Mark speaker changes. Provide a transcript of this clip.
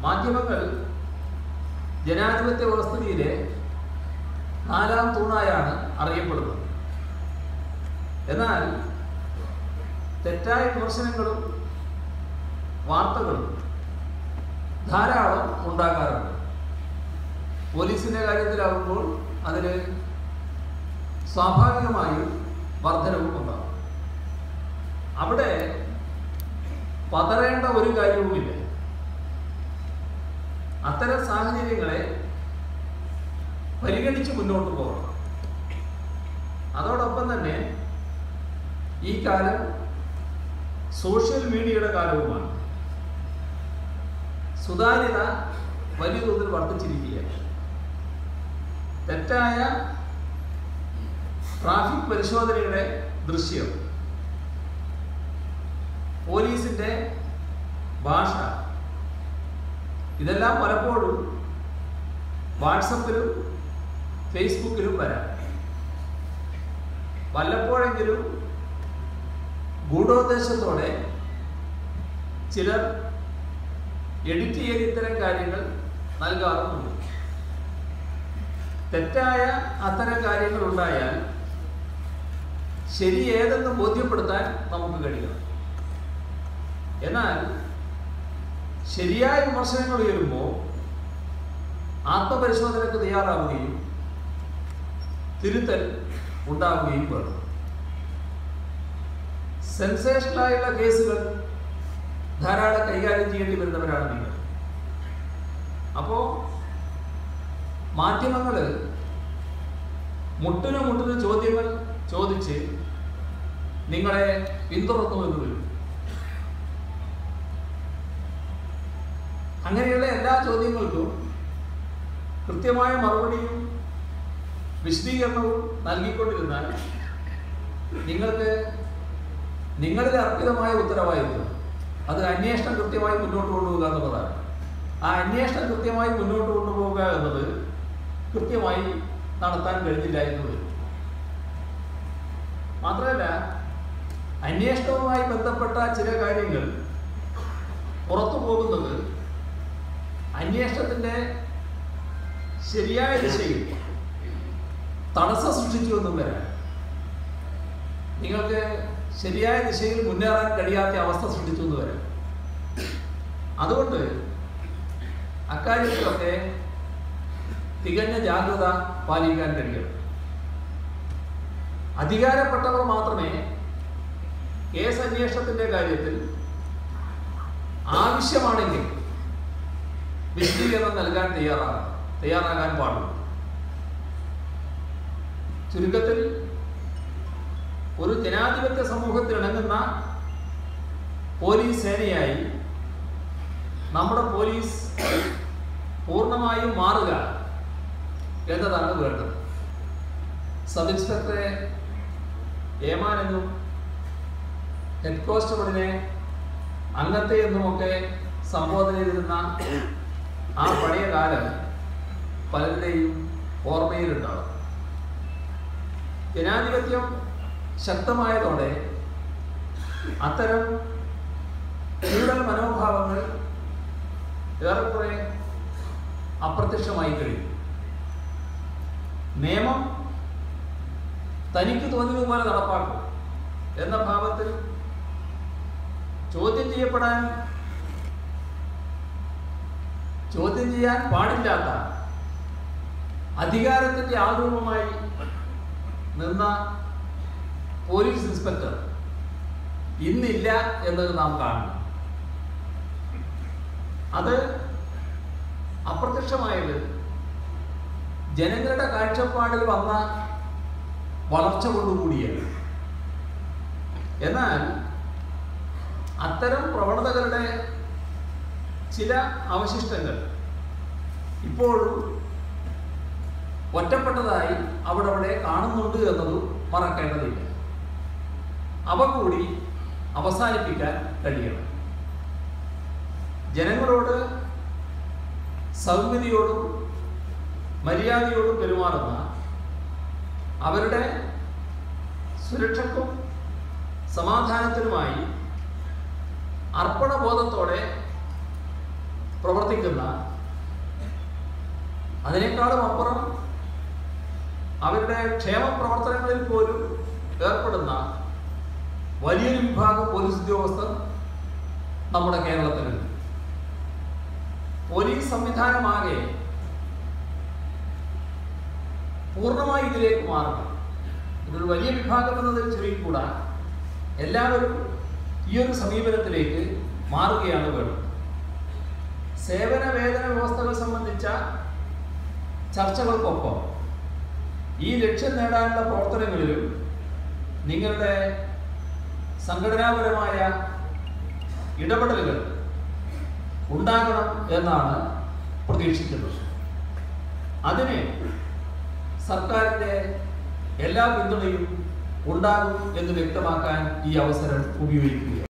Speaker 1: മാധ്യമങ്ങൾ ജനാധിപത്യ വ്യവസ്ഥിതിയിലെ നാലാം തൂണായാണ് അറിയപ്പെടുന്നത്. എന്നാൽ തെറ്റായ വിമർശനങ്ങളും വാർത്തകളും ധാരാളം ഉണ്ടാകാറുണ്ട്. പോലീസിൻ്റെ കാര്യത്തിലാവുമ്പോൾ അതിന് സ്വാഭാവികമായും വർധനവും ഉണ്ടാകും. അവിടെ പതറേണ്ട ഒരു കാര്യവുമില്ല. അത്തരം സാഹചര്യങ്ങളെ പരിഗണിച്ച് മുന്നോട്ട് പോകണം. അതോടൊപ്പം തന്നെ ഈ കാലം സോഷ്യൽ മീഡിയയുടെ കാലവുമാണ്. സുതാര്യത വലിയ തോതിൽ വർദ്ധിച്ചിരിക്കുകയാണ്. തെറ്റായ ട്രാഫിക് പരിശോധനയുടെ ദൃശ്യം, പോലീസിൻ്റെ ഭാഷ, ഇതെല്ലാം പലപ്പോഴും വാട്സപ്പിലും ഫേസ്ബുക്കിലും വരാം. വല്ലപ്പോഴെങ്കിലും ഗൂഢോദ്ദേശത്തോടെ ചിലർ എഡിറ്റ് ചെയ്ത് ഇത്തരം കാര്യങ്ങൾ നൽകാറുമുണ്ട്. തെറ്റായ അത്തരം കാര്യങ്ങൾ ഉണ്ടായാൽ ശരി ഏതെന്ന് ബോധ്യപ്പെടുത്താൻ നമുക്ക് കഴിയണം. എന്നാൽ ശരിയായ വിമർശനങ്ങൾ ഉയരുമ്പോൾ ആത്മപരിശോധനയ്ക്ക് തയ്യാറാവുകയും തിരുത്തൽ ഉണ്ടാവുകയും വേണം. സെൻസേഷനായുള്ള കേസുകൾ ധാരാളം കൈകാര്യം ചെയ്യേണ്ടി വരുന്നവരാണ് നിങ്ങൾ. അപ്പോൾ മാധ്യമങ്ങൾ മുട്ടിന് ചോദ്യങ്ങൾ ചോദിച്ച് നിങ്ങളെ പിന്തുടർന്നു എന്ന് വരും. അങ്ങനെയുള്ള എല്ലാ ചോദ്യങ്ങൾക്കും കൃത്യമായ മറുപടിയും വിശദീകരണവും നൽകിക്കൊണ്ടിരുന്നാൽ നിങ്ങൾക്ക് നിങ്ങളിൽ അർപ്പിതമായ ഉത്തരവാദിത്വം അത് അന്വേഷണം കൃത്യമായി മുന്നോട്ട് കൊണ്ടുപോകുക എന്നുള്ളതാണ്. ആ അന്വേഷണം കൃത്യമായി മുന്നോട്ട് കൊണ്ടുപോകുക എന്നത് കൃത്യമായി നടത്താൻ കഴിഞ്ഞില്ല എന്ന് വരും. മാത്രമല്ല, അന്വേഷണവുമായി ബന്ധപ്പെട്ട ചില കാര്യങ്ങൾ പുറത്തു പോകുന്നത് അന്വേഷണത്തിൻ്റെ ശരിയായ ദിശയിൽ തടസ്സം സൃഷ്ടിച്ചുവെന്നും വരാം. നിങ്ങൾക്ക് ശരിയായ ദിശയിൽ മുന്നേറാൻ കഴിയാത്ത അവസ്ഥ സൃഷ്ടിച്ചു എന്ന് വരാം. അതുകൊണ്ട് അക്കാര്യത്തിലൊക്കെ തികഞ്ഞ ജാഗ്രത പാലിക്കാൻ കഴിയണം. അധികാരപ്പെട്ടവർ മാത്രമേ കേസ് അന്വേഷണത്തിൻ്റെ കാര്യത്തിൽ ആവശ്യമാണെങ്കിൽ വിശദീകരണം നൽകാൻ തയ്യാറാകാൻ പാടുള്ളൂ. ചുരുക്കത്തിൽ ഒരു ജനാധിപത്യ സമൂഹത്തിൽ ഇണങ്ങുന്ന പോലീസ് സേനയായി നമ്മുടെ പോലീസ് പൂർണ്ണമായും മാറുക എന്നതാണ് വേണ്ടത്. സബ് ഇൻസ്പെക്ടറെ ഏമാൻ എന്നും ഹെഡ് കോൺസ്റ്റബിളിനെ അംഗത്തെ എന്നുമൊക്കെ സംബോധന ചെയ്തിരുന്ന ആ പഴയ കാലം പലരുടെയും ഓർമ്മയിലുണ്ടാവും. ജനാധിപത്യം ശക്തമായതോടെ അത്തരം ഫ്യൂഡൽ മനോഭാവങ്ങൾ ഏറെക്കുറെ അപ്രത്യക്ഷമായി കഴിഞ്ഞു. നിയമം തനിക്ക് തോന്നിയതുപോലെ നടപ്പാക്കും എന്ന ഭാവത്തിൽ ചോദ്യം ചെയ്യാൻ പാടില്ലാത്ത അധികാരത്തിൻ്റെ ആൾരൂപമായി നിന്ന പോലീസ് ഇൻസ്പെക്ടർ ഇന്നില്ല എന്നത് നാം കാണുന്നു. അത് അപ്രത്യക്ഷമായത് ജനങ്ങളുടെ കാഴ്ചപ്പാടിൽ വന്ന വളർച്ച കൊണ്ടുകൂടിയാണ്. എന്നാൽ അത്തരം പ്രവണതകളുടെ ചില അവശിഷ്ടങ്ങൾ ഇപ്പോഴും ഒറ്റപ്പെട്ടതായി അവിടെ കാണുന്നുണ്ട് എന്നതും മറക്കേണ്ടതില്ല. അവ കൂടി അവസാനിപ്പിക്കാൻ കഴിയണം. ജനങ്ങളോട് സൗമ്യതയോടും മര്യാദയോടും പെരുമാറുന്ന, അവരുടെ സുരക്ഷയ്ക്കും സമാധാനത്തിനുമായി അർപ്പണബോധത്തോടെ പ്രവർത്തിക്കുന്ന പ്രവർത്തിക്കുന്ന, അതിനേക്കാളും അപ്പുറം അവരുടെ ക്ഷേമ പ്രവർത്തനങ്ങളിൽ പോലും ഏർപ്പെടുന്ന വലിയൊരു വിഭാഗം പോലീസ് ഉദ്യോഗസ്ഥർ നമ്മുടെ കേരളത്തിലുണ്ട്. പോലീസ് സംവിധാനമാകെ പൂർണ്ണമായി ഇതിലേക്ക് മാറണം. ഇതൊരു വലിയ വിഭാഗം എന്നതിൽ ചുരുങ്ങിക്കൂടാ, എല്ലാവരും ഈ ഒരു സമീപനത്തിലേക്ക് മാറുകയാണ് വേണ്ടത്. സേവന വേതന വ്യവസ്ഥകൾ സംബന്ധിച്ച ചർച്ചകൾക്കൊപ്പം ഈ ലക്ഷ്യം നേടാനുള്ള പ്രവർത്തനങ്ങളിലും നിങ്ങളുടെ സംഘടനാപരമായ ഇടപെടലുകൾ ഉണ്ടാകണം എന്നാണ് പ്രതീക്ഷിക്കുന്നത്. അതിന് സർക്കാരിൻ്റെ എല്ലാ പിന്തുണയും ഉണ്ടാകും എന്ന് വ്യക്തമാക്കാൻ ഈ അവസരം ഉപയോഗിക്കുക.